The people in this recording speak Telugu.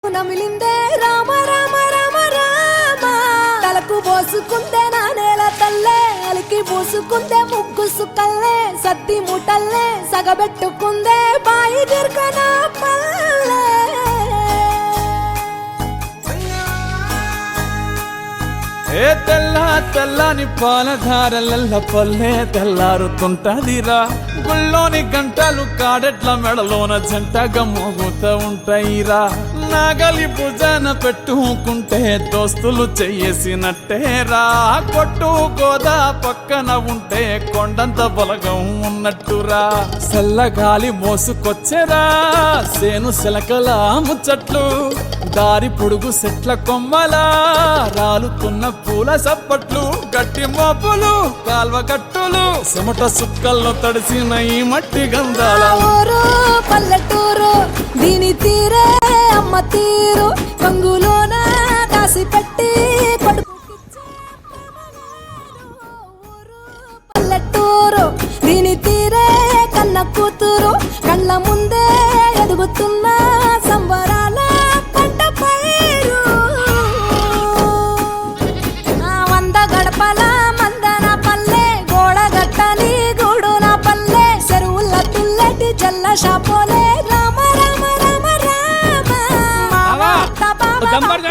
నమిలిందే రామ రామ రామ రామ తలకు పోసుకుందే నా నేల తల్లే అలికి పూసుకుందే ముగ్గు సుక్కల్లే సత్తి ముటల్లే సగబెట్టుకుందే బాయి దిర్కన పల్లె ఏ తెల్ల తెల్లని పాలధారలల్ల పల్లె తెల్లారుతుంటదిరా గుళ్ళోని గంటలు కాడెట్ల మెడలోన జంటగా మోగుతూ ఉంటాయిరా నాగలి భుజాన పెట్టుకుంటే దోస్తులు చెయ్యేసినట్టేరా కొట్టు గోదా పక్కన ఉంటే కొండంత బలగం ఉన్నట్టురా చల్లగాలి మోసుకొచ్చెరా సేను శిలకల ముచ్చట్లు దారి పొడుగు సెట్ల కొమ్మలా రాలుతున్న పూల సప్పట్లు గట్టి మోపులు కాల్వ కట్టులు చెమట సుక్కల్లో తడిసిన ఈ మట్టి గంధాల ఊరు పల్లెటూరు దీని తీరే అమ్మ తీరు కంగులోన దాసి పెట్టి పల్లెటూరు దీని తీరే కన్న కూతురు కళ్ళ ముందే ఎదుగుతున్న సంబరాల పంట పైరు వంద గడపల మందన పల్లె గోడ గట్టని గూడు నా పల్లె చెరువుల తుల్లటి జల్ల షాపోలే రామ రామ రామ రామ గంపర్